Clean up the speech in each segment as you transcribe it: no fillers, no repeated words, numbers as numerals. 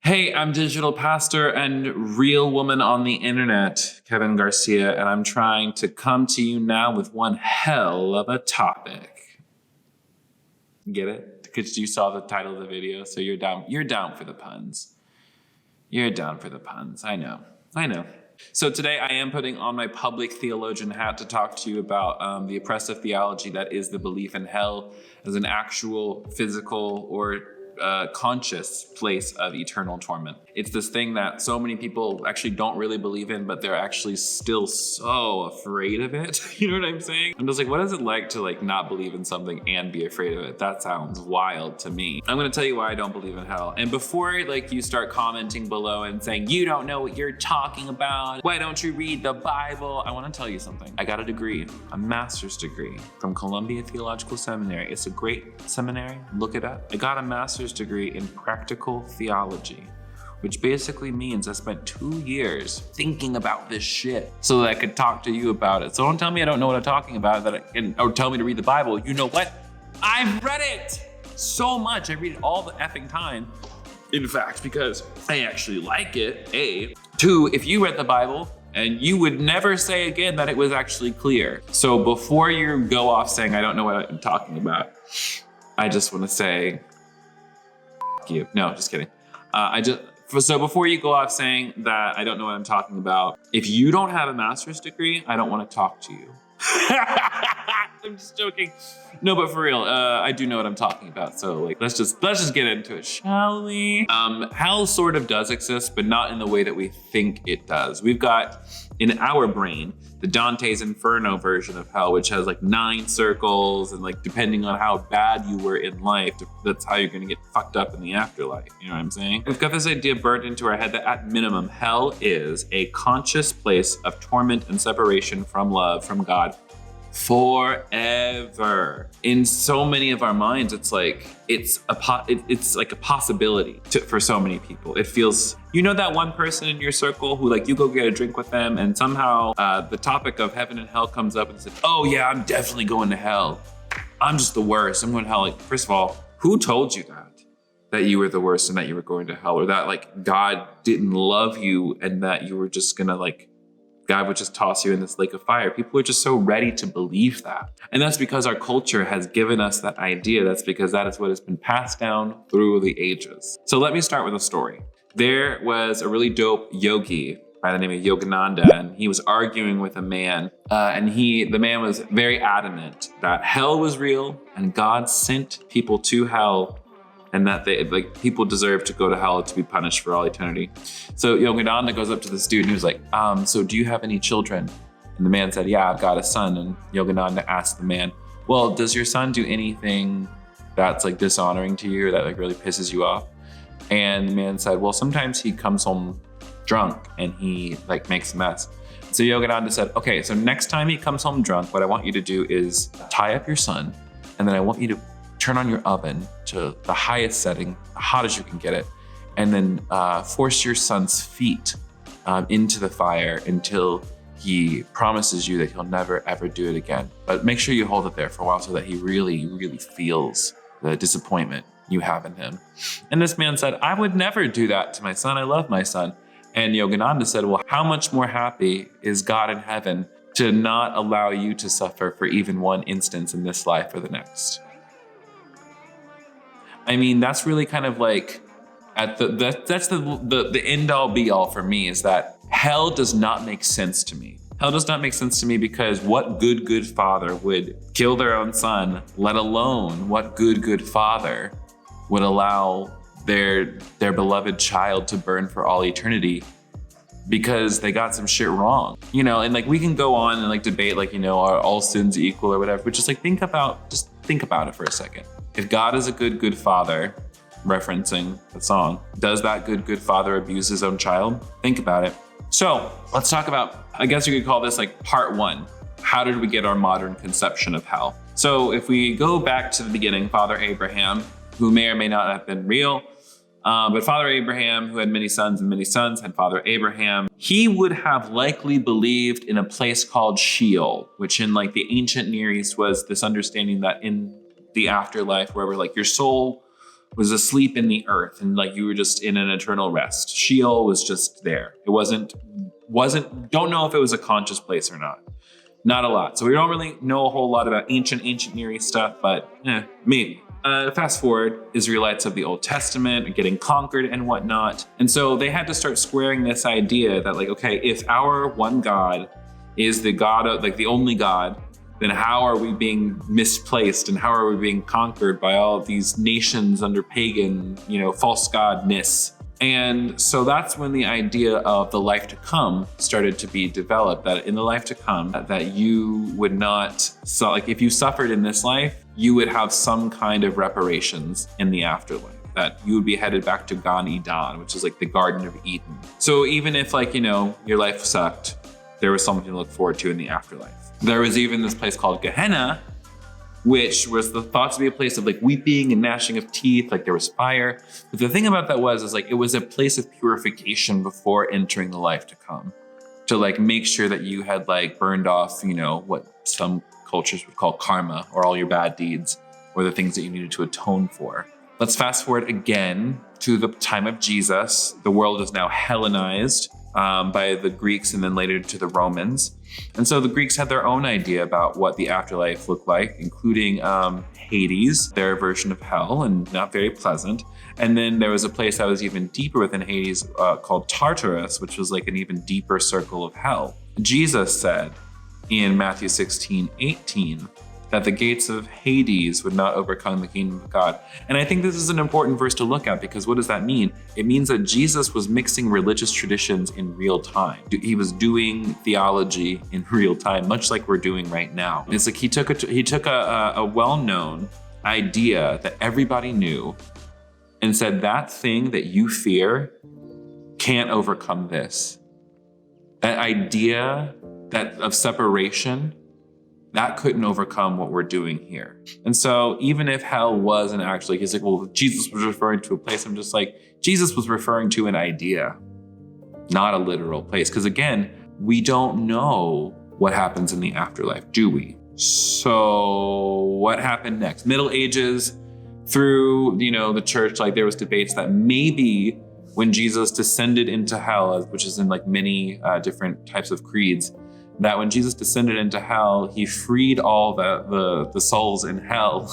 Hey, I'm digital pastor and real woman on the internet, Kevin Garcia, and I'm trying to come to you now with one hell of a topic. Get it? Because you saw the title of the video, so you're down for the puns. You're down for the puns. I know. So today I am putting on my public theologian hat to talk to you about the oppressive theology that is the belief in hell as an actual physical or conscious place of eternal torment. It's this thing that so many people actually don't really believe in, but they're actually still so afraid of it. You know what I'm saying? I'm just like, what is it like to not believe in something and be afraid of it? That sounds wild to me. I'm gonna tell you why I don't believe in hell. And before you start commenting below and saying, you don't know what you're talking about, why don't you read the Bible? I wanna tell you something. I got a degree, a master's degree from Columbia Theological Seminary. It's a great seminary, look it up. I got a master's degree in practical theology, which basically means I spent 2 years thinking about this shit so that I could talk to you about it. So don't tell me I don't know what I'm talking about, or tell me to read the Bible. You know what? I've read it so much. I read it all the effing time. In fact, because I actually like it, A. 2, if you read the Bible, and you would never say again that it was actually clear. So before you go off saying I don't know what I'm talking about, I just want to say, you. No, just kidding. So before you go off saying that I don't know what I'm talking about, if you don't have a master's degree, I don't want to talk to you. I'm just joking. No, but for real, I do know what I'm talking about. So let's just get into it, shall we? Hell sort of does exist, but not in the way that we think it does. We've got in our brain the Dante's Inferno version of hell, which has 9 circles, and depending on how bad you were in life, that's how you're gonna get fucked up in the afterlife. You know what I'm saying? We've got this idea burned into our head that at minimum, hell is a conscious place of torment and separation from love, from God, forever. In so many of our minds, it's like a possibility for so many people. It feels, that one person in your circle who you go get a drink with them, and somehow the topic of heaven and hell comes up, and it's oh yeah, I'm definitely going to hell. I'm just the worst. I'm going to hell. First of all, who told you that you were the worst and that you were going to hell, or that God didn't love you and that you were just gonna God would just toss you in this lake of fire? People are just so ready to believe that. And that's because our culture has given us that idea. That's because that is what has been passed down through the ages. So let me start with a story. There was a really dope yogi by the name of Yogananda, and he was arguing with a man. The man was very adamant that hell was real and God sent people to hell, and that people deserve to go to hell to be punished for all eternity. So Yogananda goes up to this dude and he was like, so do you have any children? And the man said, yeah, I've got a son. And Yogananda asked the man, well, does your son do anything that's dishonoring to you, or that really pisses you off? And the man said, well, sometimes he comes home drunk and he makes a mess. So Yogananda said, okay, so next time he comes home drunk, what I want you to do is tie up your son, and then I want you to turn on your oven to the highest setting, the hot as you can get it, and then force your son's feet into the fire until he promises you that he'll never ever do it again. But make sure you hold it there for a while so that he really, really feels the disappointment you have in him. And this man said, I would never do that to my son. I love my son. And Yogananda said, well, how much more happy is God in heaven to not allow you to suffer for even one instance in this life or the next? I mean, that's really kind of that's the end all be all for me, is that hell does not make sense to me. Hell does not make sense to me because what good father would kill their own son, let alone what good father would allow their beloved child to burn for all eternity because they got some shit wrong? And we can go on and debate are all sins equal or whatever, but just think about it for a second. If God is a good father, referencing the song, does that good father abuse his own child? Think about it. So let's talk about, I guess you could call this part 1. How did we get our modern conception of hell? So if we go back to the beginning, Father Abraham, who may or may not have been real, but Father Abraham, who had many sons and many sons had Father Abraham, he would have likely believed in a place called Sheol, which in the ancient Near East was this understanding that in the afterlife, wherever your soul was asleep in the earth and like you were just in an eternal rest. Sheol was just there. It wasn't, don't know if it was a conscious place or not. Not a lot. So we don't really know a whole lot about ancient Near East stuff, but maybe. Fast forward, Israelites of the Old Testament getting conquered and whatnot. And so they had to start squaring this idea that like, okay, if our one God is the God of, like the only God, then how are we being misplaced and how are we being conquered by all of these nations under pagan, false godness? And so that's when the idea of the life to come started to be developed, that in the life to come, that you would not, so like if you suffered in this life, you would have some kind of reparations in the afterlife, that you would be headed back to Gan Eden, which is like the Garden of Eden. So even if like, your life sucked, there was something to look forward to in the afterlife. There was even this place called Gehenna, which was thought to be a place of like weeping and gnashing of teeth, like there was fire. But the thing about that was like it was a place of purification before entering the life to come, to like make sure that you had like burned off, what some cultures would call karma, or all your bad deeds, or the things that you needed to atone for. Let's fast forward again to the time of Jesus. The world is now Hellenized by the Greeks and then later to the Romans. And so the Greeks had their own idea about what the afterlife looked like, including Hades, their version of hell, and not very pleasant. And then there was a place that was even deeper within Hades called Tartarus, which was like an even deeper circle of hell. Jesus said in Matthew 16:18 that the gates of Hades would not overcome the kingdom of God. And I think this is an important verse to look at, because what does that mean? It means that Jesus was mixing religious traditions in real time. He was doing theology in real time, much like we're doing right now. It's like he took a well-known idea that everybody knew and said, that thing that you fear can't overcome this. That idea of separation, that couldn't overcome what we're doing here. And so even if hell wasn't actually, he's like, well, Jesus was referring to a place. I'm just like, Jesus was referring to an idea, not a literal place. Because again, we don't know what happens in the afterlife, do we? So what happened next? Middle Ages, through, the church, like there was debates that maybe when Jesus descended into hell, which is in like many different types of creeds, that when Jesus descended into hell, he freed all the souls in hell,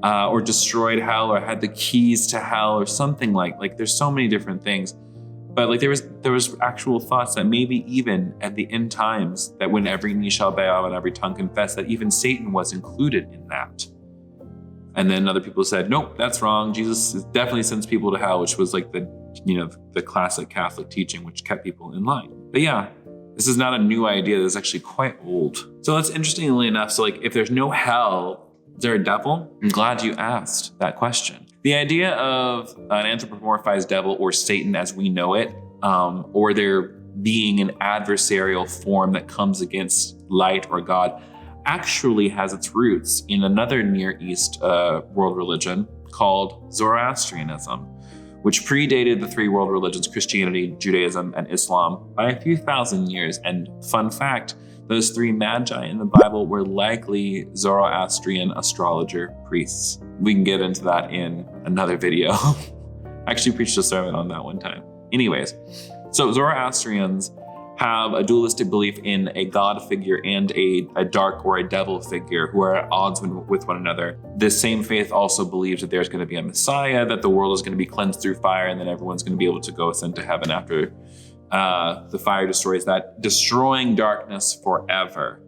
or destroyed hell, or had the keys to hell, or something like there's so many different things. But like there was actual thoughts that maybe even at the end times, that when every knee shall bow and every tongue confess, that even Satan was included in that. And then other people said, nope, that's wrong. Jesus definitely sends people to hell, which was like the classic Catholic teaching, which kept people in line. But yeah, this is not a new idea. This is actually quite old. So that's interestingly enough. So like, if there's no hell, is there a devil? I'm glad you asked that question. The idea of an anthropomorphized devil, or Satan as we know it, or there being an adversarial form that comes against light or God, actually has its roots in another Near East world religion called Zoroastrianism, which predated the three world religions, Christianity, Judaism, and Islam, by a few thousand years. And fun fact, those three magi in the Bible were likely Zoroastrian astrologer priests. We can get into that in another video. I actually preached a sermon on that one time. Anyways, so Zoroastrians have a dualistic belief in a God figure and a dark or a devil figure who are at odds with one another. This same faith also believes that there's going to be a Messiah, that the world is going to be cleansed through fire, and then everyone's going to be able to go ascend to heaven after the fire destroys that, destroying darkness forever.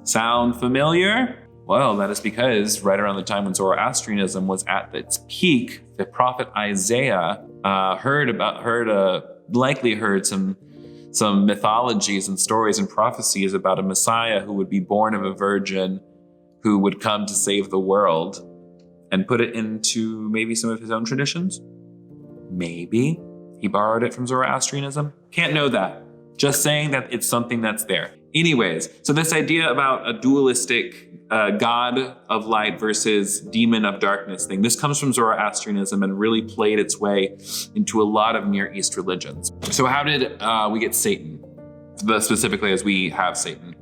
Sound familiar? Well, that is because right around the time when Zoroastrianism was at its peak, the prophet Isaiah likely heard some mythologies and stories and prophecies about a Messiah who would be born of a virgin, who would come to save the world, and put it into maybe some of his own traditions. Maybe he borrowed it from Zoroastrianism. Can't know that. Just saying that it's something that's there. Anyways, so this idea about a dualistic God of light versus demon of darkness thing, this comes from Zoroastrianism and really played its way into a lot of Near East religions. So how did we get Satan? Specifically as we have Satan.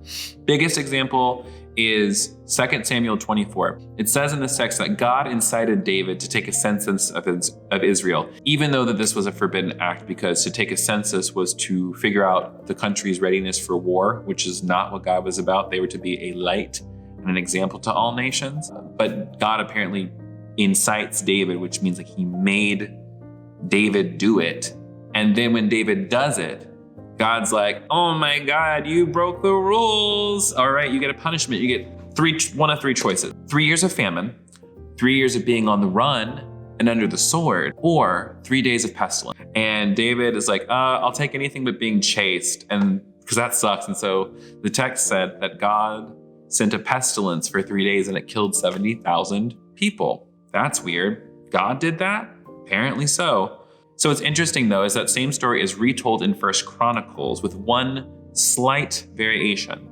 Biggest example is 2 Samuel 24. It says in this text that God incited David to take a census of Israel, even though that this was a forbidden act, because to take a census was to figure out the country's readiness for war, which is not what God was about. They were to be a light and an example to all nations. But God apparently incites David, which means like he made David do it. And then when David does it, God's like, oh my God, you broke the rules. All right, you get a punishment. You get one of three choices. 3 years of famine, 3 years of being on the run and under the sword, or 3 days of pestilence. And David is like, I'll take anything but being chased, and because that sucks. And so the text said that God sent a pestilence for 3 days and it killed 70,000 people. That's weird. God did that? Apparently so. So what's interesting, though, is that same story is retold in 1 Chronicles with one slight variation.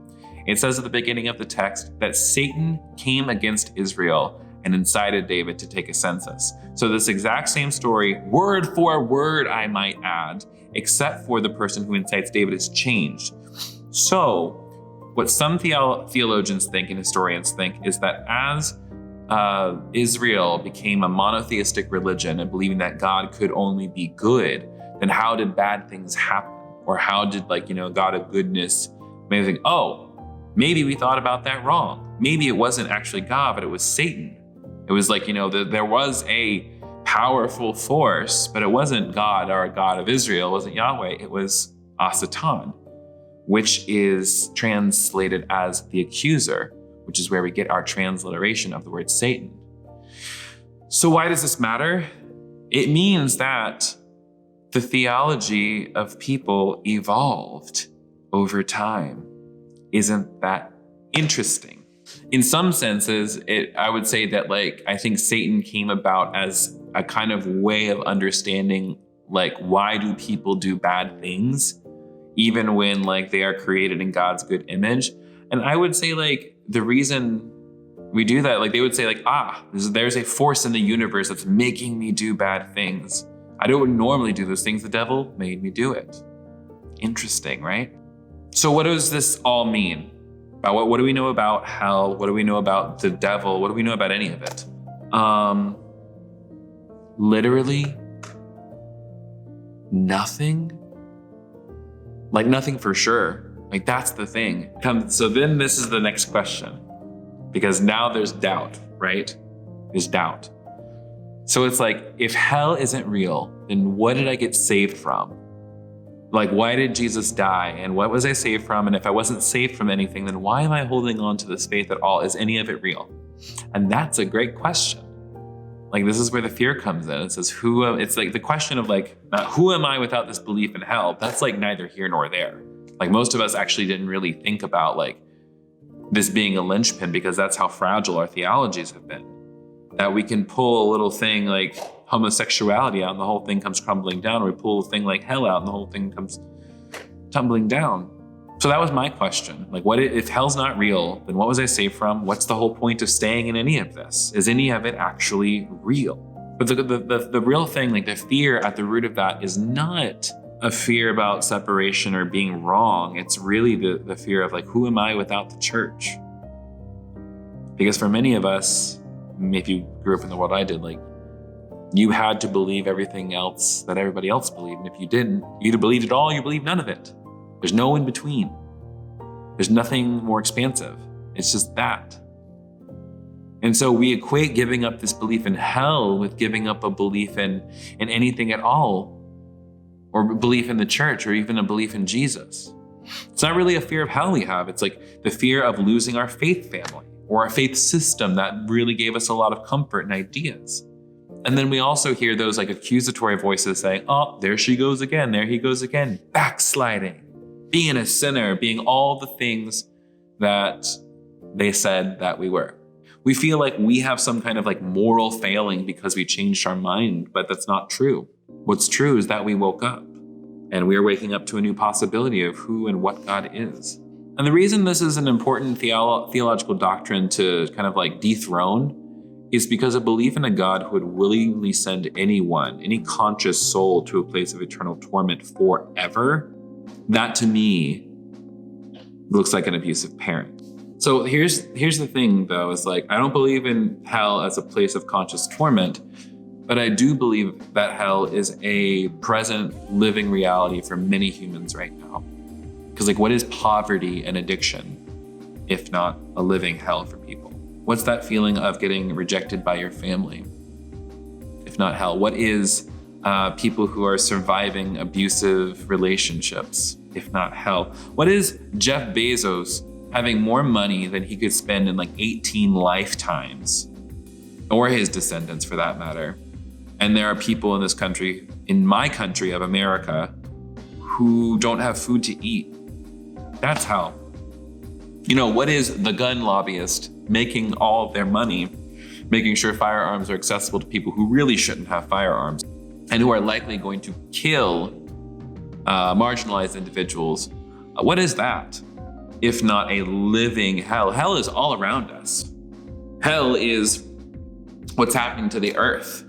It says at the beginning of the text that Satan came against Israel and incited David to take a census. So this exact same story, word for word, I might add, except for the person who incites David is changed. So what some theologians think and historians think is that as Israel became a monotheistic religion and believing that God could only be good, then how did bad things happen? Or how did God of goodness maybe think, maybe we thought about that wrong. Maybe it wasn't actually God, but it was Satan. It was there was a powerful force, but it wasn't God or a God of Israel. It wasn't Yahweh. It was Asatan, which is translated as the accuser, which is where we get our transliteration of the word Satan. So why does this matter? It means that the theology of people evolved over time. Isn't that interesting? In some senses, I would say that I think Satan came about as a kind of way of understanding why do people do bad things, even when they are created in God's good image. And I would say the reason we do that, they would say there's a force in the universe that's making me do bad things. I don't normally do those things. The devil made me do it. Interesting, right? So what does this all mean? What do we know about hell? What do we know about the devil? What do we know about any of it? Literally nothing. Nothing for sure. That's the thing. So then this is the next question, because now there's doubt, right? There's doubt. So it's if hell isn't real, then what did I get saved from? Why did Jesus die? And what was I saved from? And if I wasn't saved from anything, then why am I holding on to this faith at all? Is any of it real? And that's a great question. This is where the fear comes in. It says, it's the question of not who am I without this belief in hell? That's neither here nor there. Most of us actually didn't really think about this being a linchpin, because that's how fragile our theologies have been. That we can pull a little thing like homosexuality out and the whole thing comes crumbling down, or we pull a thing like hell out and the whole thing comes tumbling down. So that was my question. What if hell's not real, then what was I saved from? What's the whole point of staying in any of this? Is any of it actually real? But the real thing, the fear at the root of that is not a fear about separation or being wrong. It's really the fear of who am I without the church? Because for many of us, if you grew up in the world I did, you had to believe everything else that everybody else believed. And if you didn't, you either believed it all or you believed none of it. There's no in between. There's nothing more expansive. It's just that. And so we equate giving up this belief in hell with giving up a belief in anything at all, or belief in the church, or even a belief in Jesus. It's not really a fear of hell we have. It's the fear of losing our faith family or our faith system that really gave us a lot of comfort and ideas. And then we also hear those accusatory voices saying, oh, there she goes again. There he goes again. Backsliding, being a sinner, being all the things that they said that we were. We feel we have some kind of moral failing because we changed our mind, but that's not true. What's true is that we woke up, and we are waking up to a new possibility of who and what God is. And the reason this is an important theological doctrine to kind of dethrone is because a belief in a God who would willingly send anyone, any conscious soul, to a place of eternal torment forever, that to me looks like an abusive parent. So here's the thing, though, is like, I don't believe in hell as a place of conscious torment, but I do believe that hell is a present living reality for many humans right now. Because like, what is poverty and addiction, if not a living hell for people? What's that feeling of getting rejected by your family, if not hell? What is people who are surviving abusive relationships, if not hell? What is Jeff Bezos having more money than he could spend in like 18 lifetimes, or his descendants for that matter? And there are people in this country, in my country of America, who don't have food to eat. That's hell. You know, what is the gun lobbyist making all of their money, making sure firearms are accessible to people who really shouldn't have firearms and who are likely going to kill marginalized individuals? What is that, if not a living hell? Hell is all around us. Hell is what's happening to the earth.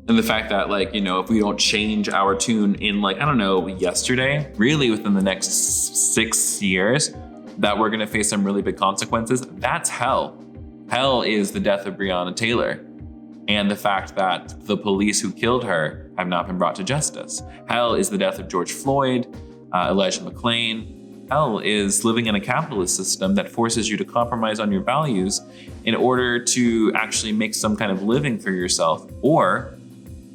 And the fact that, like, you know, if we don't change our tune in, like, I don't know, yesterday, really within the next 6 years, that we're gonna face some really big consequences, that's hell. Hell is the death of Breonna Taylor and the fact that the police who killed her have not been brought to justice. Hell is the death of George Floyd, Elijah McClain. Hell is living in a capitalist system that forces you to compromise on your values in order to actually make some kind of living for yourself, or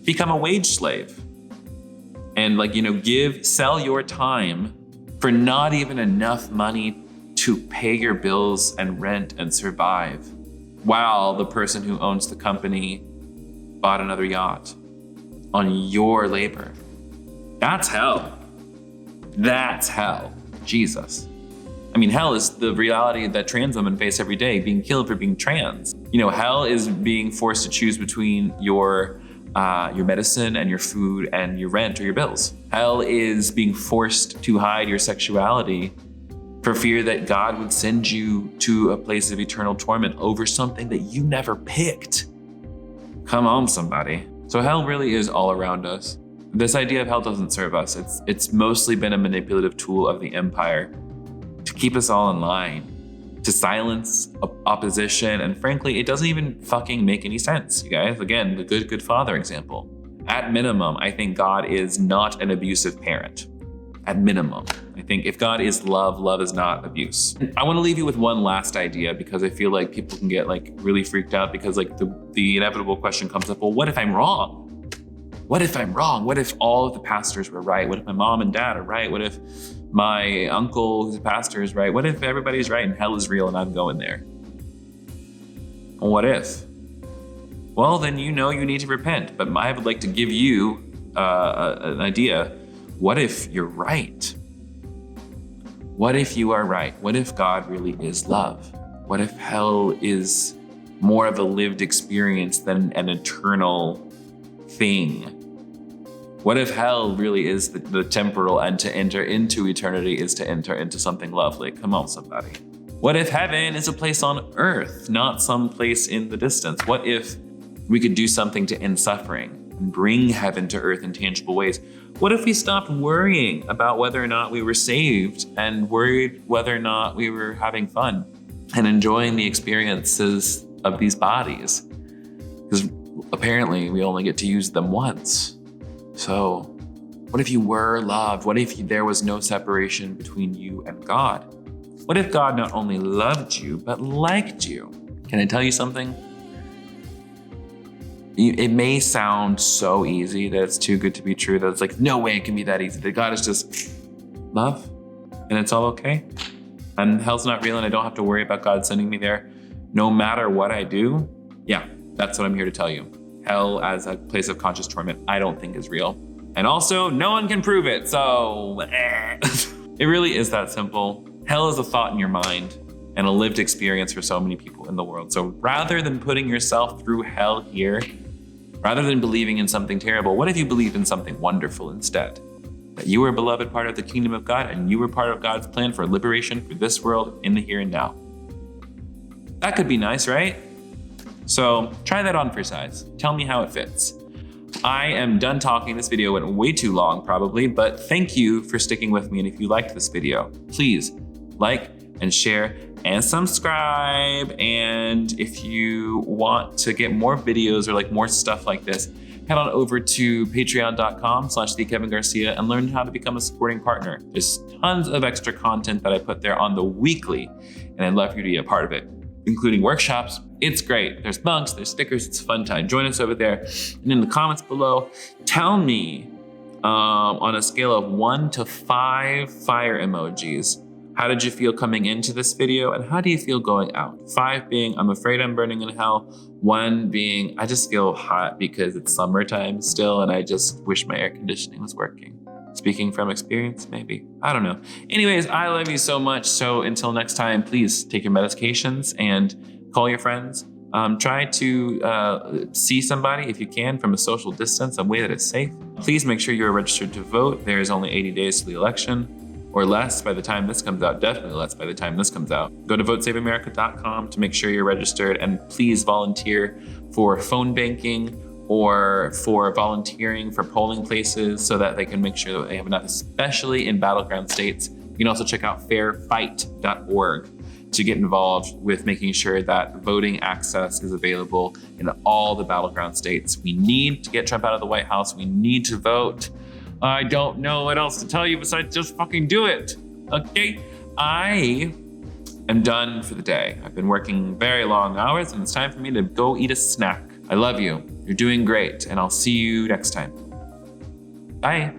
become a wage slave. And, like, you know, sell your time for not even enough money to pay your bills and rent and survive, while the person who owns the company bought another yacht on your labor. That's hell. That's hell. Jesus. I mean, hell is the reality that trans women face every day, being killed for being trans. You know, hell is being forced to choose between your medicine and your food and your rent or your bills. Hell is being forced to hide your sexuality for fear that God would send you to a place of eternal torment over something that you never picked. Come on, somebody. So hell really is all around us. This idea of hell doesn't serve us. It's mostly been a manipulative tool of the empire to keep us all in line, to silence opposition, and frankly, it doesn't even fucking make any sense, you guys. Again, the good father example. At minimum, I think God is not an abusive parent. At minimum. I think if God is love, love is not abuse. I want to leave you with one last idea, because I feel like people can get like really freaked out because like the inevitable question comes up, well, what if I'm wrong? What if I'm wrong? What if all of the pastors were right? What if my mom and dad are right? What if my uncle who's a pastor is right? What if everybody's right and hell is real and I'm going there? What if? Well, then you know you need to repent. But I would like to give you an idea. What if you're right? What if you are right? What if God really is love? What if hell is more of a lived experience than an eternal thing? What if hell really is the temporal, and to enter into eternity is to enter into something lovely? Come on, somebody. What if heaven is a place on earth, not some place in the distance? What if we could do something to end suffering and bring heaven to earth in tangible ways? What if we stopped worrying about whether or not we were saved and worried whether or not we were having fun and enjoying the experiences of these bodies? Because apparently we only get to use them once. So what if you were loved? What if there was no separation between you and God? What if God not only loved you, but liked you? Can I tell you something? It may sound so easy that it's too good to be true, that it's like, no way it can be that easy, that God is just love and it's all okay. And hell's not real and I don't have to worry about God sending me there no matter what I do. Yeah, that's what I'm here to tell you. Hell as a place of conscious torment, I don't think is real. And also, no one can prove it, so it really is that simple. Hell is a thought in your mind and a lived experience for so many people in the world. So rather than putting yourself through hell here, rather than believing in something terrible, what if you believed in something wonderful instead? That you were a beloved part of the kingdom of God and you were part of God's plan for liberation for this world in the here and now. That could be nice, right? So try that on for size. Tell me how it fits. I am done talking. This video went way too long probably, but thank you for sticking with me. And if you liked this video, please like and share and subscribe. And if you want to get more videos or like more stuff like this, head on over to patreon.com/thekevingarcia and learn how to become a supporting partner. There's tons of extra content that I put there on the weekly, and I'd love for you to be a part of it, including workshops. It's great. There's mugs, there's stickers, it's a fun time. Join us over there. And in the comments below, tell me on a scale of 1 to 5 fire emojis, how did you feel coming into this video, and how do you feel going out? 5 being, I'm afraid I'm burning in hell. 1 being, I just feel hot because it's summertime still, and I just wish my air conditioning was working. Speaking from experience, maybe. I don't know. Anyways, I love you so much. So until next time, please take your medications and call your friends. Try to see somebody if you can from a social distance, a way that is safe. Please make sure you're registered to vote. There is only 80 days to the election, or less by the time this comes out, definitely less by the time this comes out. Go to votesaveamerica.com to make sure you're registered, and please volunteer for phone banking or for volunteering for polling places so that they can make sure that they have enough, especially in battleground states. You can also check out fairfight.org to get involved with making sure that voting access is available in all the battleground states. We need to get Trump out of the White House. We need to vote. I don't know what else to tell you besides just fucking do it, okay? I am done for the day. I've been working very long hours, and it's time for me to go eat a snack. I love you. You're doing great, and I'll see you next time. Bye.